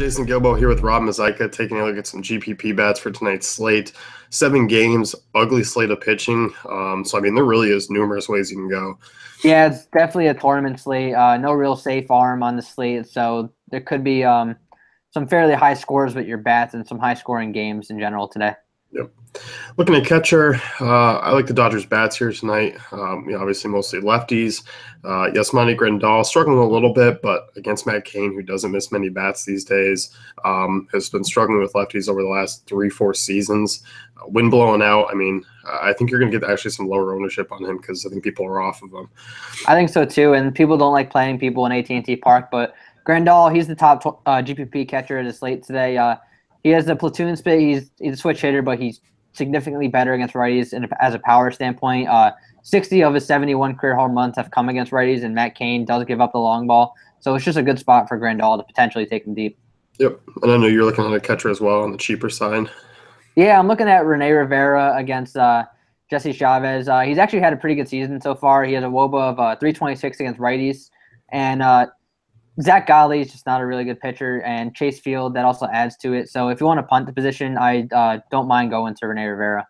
Jason Gilbo here with Rob Mazika, taking a look at some GPP bets for tonight's slate. 7 games, ugly slate of pitching. So, I mean, there really is numerous ways you can go. Yeah, it's definitely a tournament slate. No real safe arm on the slate, so there could be some fairly high scores with your bats and some high scoring games in general today. Yep. Looking at catcher, I like the Dodgers bats here tonight. Obviously mostly lefties. Yasmani Grandal struggling a little bit, but against Matt Cain, who doesn't miss many bats these days, has been struggling with lefties over the last 3-4 seasons. Wind blowing out. I mean, I think you're going to get actually some lower ownership on him because I think people are off of him. I think so too, and people don't like playing people in AT&T Park, but Grandal, he's the top GPP catcher of the slate today. He has the platoon spit. He's a switch hitter, but he's significantly better against righties as a power standpoint. 60 of his 71 career home runs have come against righties, and Matt Cain does give up the long ball. So it's just a good spot for Grandal to potentially take him deep. Yep, and I know you're looking at a catcher as well on the cheaper side. Yeah, I'm looking at Rene Rivera against Jesse Chavez. He's actually had a pretty good season so far. He has a WOBA of 326 against righties, and Zach Galli is just not a really good pitcher, and Chase Field, that also adds to it. So if you want to punt the position, I don't mind going to Rene Rivera.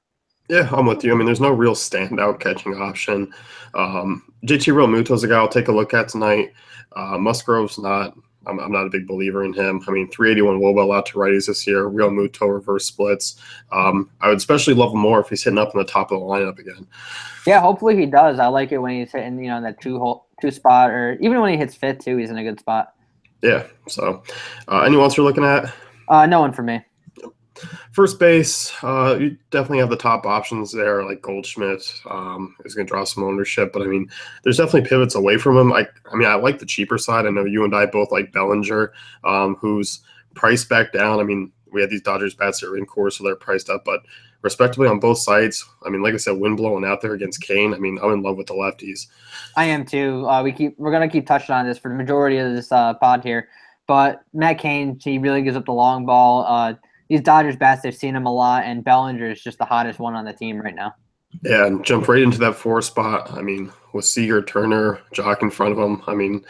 Yeah, I'm with you. I mean, there's no real standout catching option. JT Realmuto's a guy I'll take a look at tonight. Musgrove's not. I'm not a big believer in him. I mean, 381 WOBA allowed to righties this year. Realmuto reverse splits. I would especially love him more if he's hitting up in the top of the lineup again. Yeah, hopefully he does. I like it when he's hitting, that two spot, or even when he hits fifth too, he's in a good spot. Yeah. So, anyone else you're looking at? No one for me. First base, you definitely have the top options there, like Goldschmidt is going to draw some ownership, but I mean, there's definitely pivots away from him. I like the cheaper side. I know you and I both like Bellinger, who's priced back down. I mean, we had these Dodgers bats that are in course, so they're priced up, but respectively on both sides. I mean, like I said, wind blowing out there against Cain. I mean, I'm in love with the lefties. I am too. We're gonna keep touching on this for the majority of this pod here, but Matt Cain, he really gives up the long ball. These Dodgers bats, they've seen him a lot, and Bellinger is just the hottest one on the team right now. Yeah, and jump right into that 4 spot. I mean, with Seager, Turner, Jock in front of him. I mean,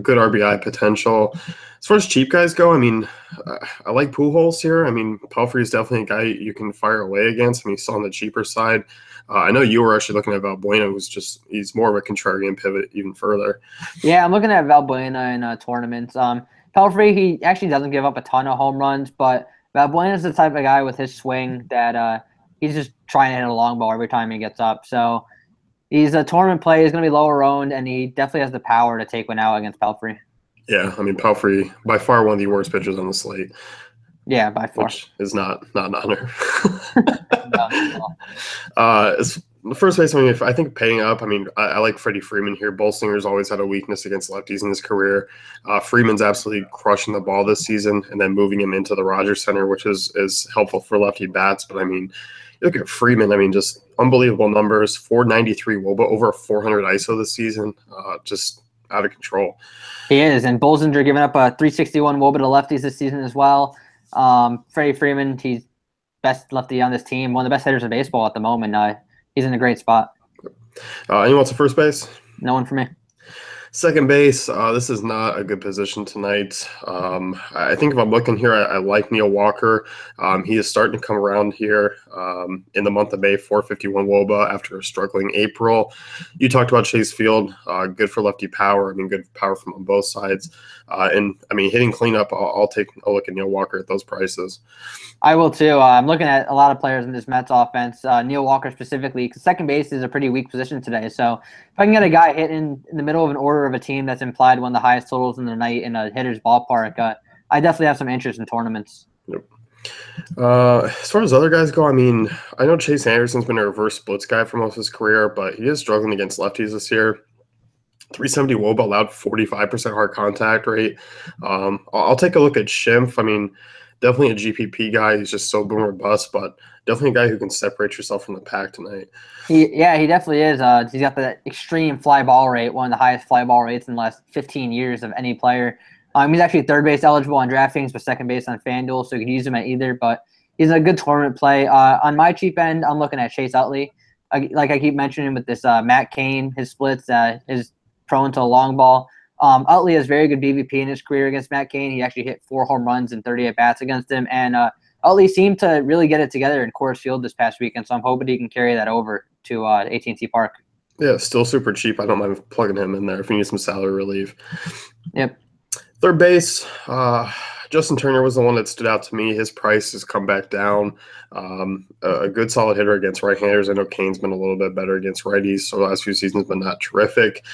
good RBI potential. As far as cheap guys go, I mean, I like Pujols here. I mean, Pelfrey is definitely a guy you can fire away against. I mean, he's still on the cheaper side. I know you were actually looking at Valbuena, he's more of a contrarian pivot even further. Yeah, I'm looking at Valbuena in tournaments. Pelfrey, he actually doesn't give up a ton of home runs, but Valbuena is the type of guy with his swing that he's just trying to hit a long ball every time he gets up. So he's a tournament play. He's going to be lower owned, and he definitely has the power to take one out against Pelfrey. Yeah, I mean, Pelfrey, by far one of the worst pitchers on the slate. Yeah, by far. Which is not an honor. No. The first base, I mean, if I think paying up, I mean, I like Freddie Freeman here. Bolsinger's always had a weakness against lefties in his career. Freeman's absolutely crushing the ball this season, and then moving him into the Rogers Center, which is helpful for lefty bats. But, I mean, you look at Freeman, I mean, just unbelievable numbers, 493 WOBA, over 400 ISO this season, just out of control. He is, and Bolsinger giving up a 361 WOBA to lefties this season as well. Freddie Freeman, he's best lefty on this team, one of the best hitters in baseball at the moment. He's in a great spot. Anyone else at first base? No one for me. Second base, this is not a good position tonight. I think if I'm looking here, I like Neil Walker. He is starting to come around here in the month of May, 451 WOBA after a struggling April. You talked about Chase Field, good for lefty power. I mean, good power from on both sides. And, I mean, hitting cleanup, I'll take a look at Neil Walker at those prices. I will too. I'm looking at a lot of players in this Mets offense, Neil Walker specifically, because second base is a pretty weak position today. So if I can get a guy hitting in the middle of an order of a team that's implied one of the highest totals in the night in a hitter's ballpark, I definitely have some interest in tournaments. Yep. As far as other guys go, I mean, I know Chase Anderson's been a reverse splits guy for most of his career, but he is struggling against lefties this year. 370 WOBA allowed 45% hard contact rate. I'll take a look at Schimpf. I mean, definitely a GPP guy. He's just so boom or bust, but definitely a guy who can separate yourself from the pack tonight. He definitely is. He's got the extreme fly ball rate, one of the highest fly ball rates in the last 15 years of any player. He's actually third base eligible on DraftKings, but second base on FanDuel, so you can use him at either. But he's a good tournament play. On my cheap end, I'm looking at Chase Utley. Like I keep mentioning with this Matt Cain, his splits is prone to a long ball. Utley has very good BVP in his career against Matt Cain. He actually hit 4 home runs and 30 at-bats against him. And Utley seemed to really get it together in Coors Field this past weekend, so I'm hoping he can carry that over to AT&T Park. Yeah, still super cheap. I don't mind plugging him in there if you need some salary relief. Yep. Third base, Justin Turner was the one that stood out to me. His price has come back down. A good solid hitter against right-handers. I know Kane's been a little bit better against righties, so the last few seasons, but not terrific.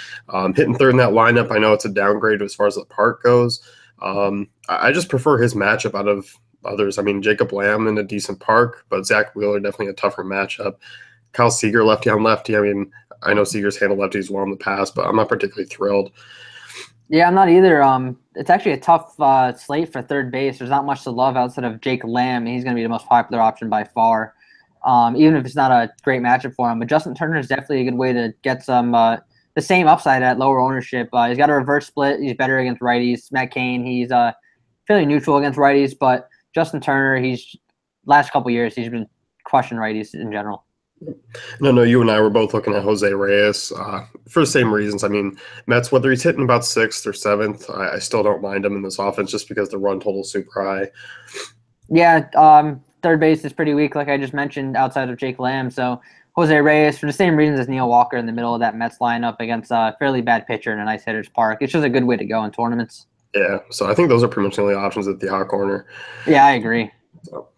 Hitting third in that lineup, I know it's a downgrade as far as the park goes. I just prefer his matchup out of others. I mean, Jacob Lamb in a decent park, but Zach Wheeler definitely a tougher matchup. Kyle Seager, lefty on lefty. I mean, I know Seager's handled lefties well in the past, but I'm not particularly thrilled. Yeah, I'm not either. It's actually a tough slate for third base. There's not much to love outside of Jake Lamb. He's going to be the most popular option by far, even if it's not a great matchup for him. But Justin Turner is definitely a good way to get some the same upside at lower ownership. He's got a reverse split. He's better against righties. Matt Cain, he's fairly neutral against righties. But Justin Turner, he's last couple years, he's been crushing righties in general. No, you and I were both looking at Jose Reyes for the same reasons. I mean, Mets, whether he's hitting about 6th or 7th, I still don't mind him in this offense just because the run total is super high. Yeah, third base is pretty weak, like I just mentioned, outside of Jake Lamb. So Jose Reyes, for the same reasons as Neil Walker in the middle of that Mets lineup against a fairly bad pitcher in a nice hitter's park. It's just a good way to go in tournaments. Yeah, so I think those are pretty much the only options at the hot corner. Yeah, I agree. So,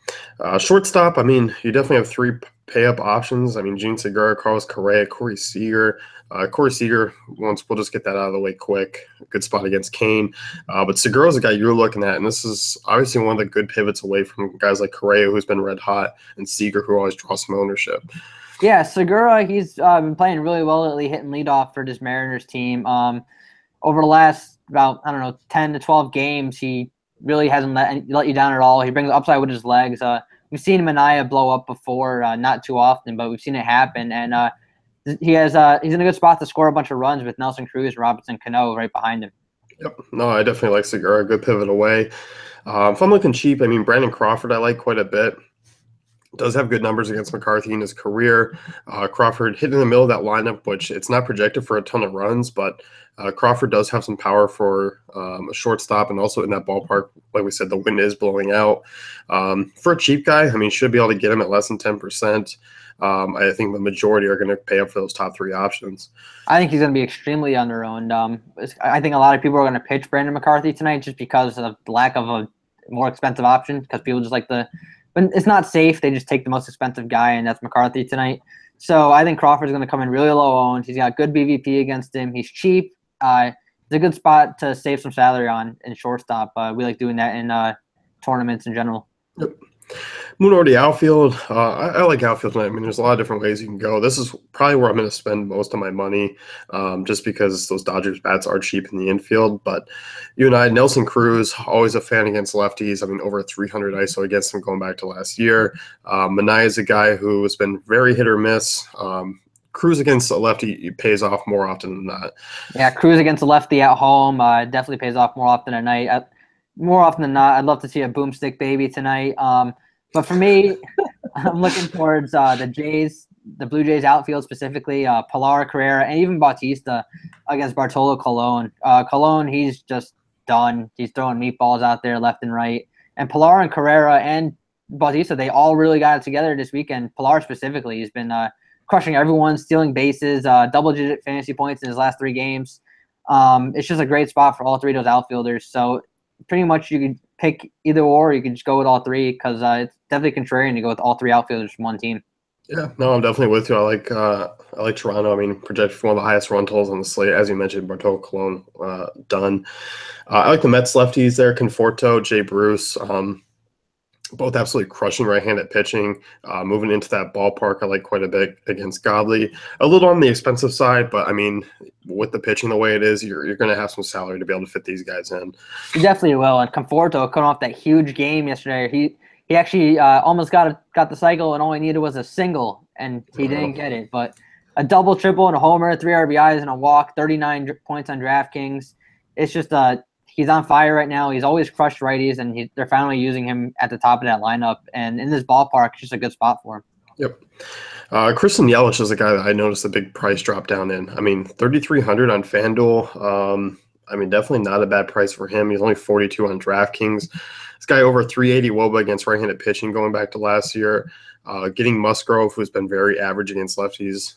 shortstop, I mean, you definitely have 3 pay-up options. I mean, Gene Segura, Carlos Correa, Corey Seager. Corey Seager, we'll just get that out of the way quick. Good spot against Kane. But Segura's a guy you're looking at, and this is obviously one of the good pivots away from guys like Correa, who's been red hot, and Seager, who always draws some ownership. Yeah, Segura, he's been playing really well lately, hitting leadoff for this Mariners team. Over the last about, 10 to 12 games, he really hasn't let you down at all. He brings upside with his legs. We've seen Manaea blow up before, not too often, but we've seen it happen. And he's in a good spot to score a bunch of runs with Nelson Cruz, Robinson Cano right behind him. Yep. No, I definitely like Segura. Good pivot away. If I'm looking cheap, I mean, Brandon Crawford I like quite a bit. Does have good numbers against McCarthy in his career. Crawford hit in the middle of that lineup, which it's not projected for a ton of runs, but Crawford does have some power for a shortstop, and also in that ballpark, like we said, the wind is blowing out. For a cheap guy, I mean, should be able to get him at less than 10%. I think the majority are going to pay up for those top 3 options. I think he's going to be extremely underowned. I think a lot of people are going to pitch Brandon McCarthy tonight just because of the lack of a more expensive option, because people just like but it's not safe. They just take the most expensive guy, and that's McCarthy tonight. So I think Crawford's going to come in really low owned. He's got good BVP against him. He's cheap. It's a good spot to save some salary on in shortstop. We like doing that in tournaments in general. Yep. Moving over to the outfield, I like outfield tonight. I mean, there's a lot of different ways you can go. This is probably where I'm going to spend most of my money, just because those Dodgers bats are cheap in the infield. But you and I, Nelson Cruz, always a fan against lefties. I mean, over 300 ISO against him going back to last year. Manaea is a guy who has been very hit or miss. Cruz against a lefty pays off more often than not. Yeah, Cruz against a lefty at home definitely pays off more often than not. More often than not, I'd love to see a boomstick baby tonight. But for me, I'm looking towards the Blue Jays outfield specifically, Pilar, Carrera, and even Bautista against Bartolo Colon. Colon, he's just done. He's throwing meatballs out there left and right. And Pilar and Carrera and Bautista, they all really got it together this weekend. Pilar specifically, he's been crushing everyone, stealing bases, double-digit fantasy points in his last 3 games. It's just a great spot for all 3 of those outfielders. So pretty much you could pick either or you can just go with all 3, because it's definitely contrarian to go with all 3 outfielders from one team. Yeah, no, I'm definitely with you. I like Toronto. I mean, projected for one of the highest run totals on the slate, as you mentioned. Bartolo Colon done. I like the Mets lefties there. Conforto, Jay Bruce, both absolutely crushing right-handed pitching. Moving into that ballpark, I like quite a bit against Godley. A little on the expensive side, but I mean, with the pitching the way it is, you're going to have some salary to be able to fit these guys in. You definitely will. And Conforto coming off that huge game yesterday, he actually almost got the cycle, and all he needed was a single, and he didn't get it. But a double, triple, and a homer, 3 RBIs and a walk, 39 points on DraftKings. It's just he's on fire right now. He's always crushed righties, and they're finally using him at the top of that lineup. And in this ballpark, it's just a good spot for him. Yep. Christian Yelich is a guy that I noticed a big price drop down in. I mean, 3,300 on FanDuel. I mean, definitely not a bad price for him. He's only 42 on DraftKings. This guy over 380 WOBA against right-handed pitching going back to last year. Getting Musgrove, who's been very average against lefties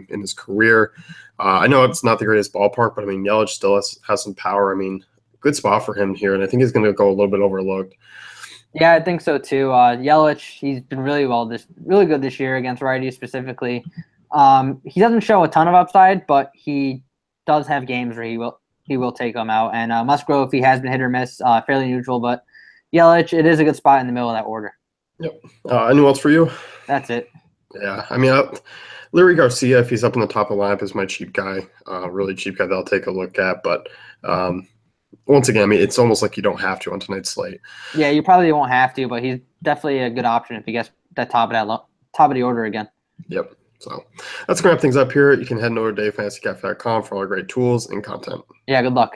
in his career. I know it's not the greatest ballpark, but I mean, Yelich still has some power. I mean, good spot for him here, and I think he's going to go a little bit overlooked. Yeah, I think so too. Yelich, he's been really good this year against righties specifically. He doesn't show a ton of upside, but he does have games where he will take them out. And Musgrove, he has been hit or miss, fairly neutral, but Yelich, it is a good spot in the middle of that order. Yep. Anyone else for you? That's it. Yeah, I mean, Larry Garcia, if he's up in the top of the lineup, is my cheap guy, really cheap guy that I'll take a look at. But once again, I mean, it's almost like you don't have to on tonight's slate. Yeah, you probably won't have to, but he's definitely a good option if he gets that top of the order again. Yep. So that's going to wrap things up here. You can head over to DaveFantasyCafe.com for all the great tools and content. Yeah, good luck.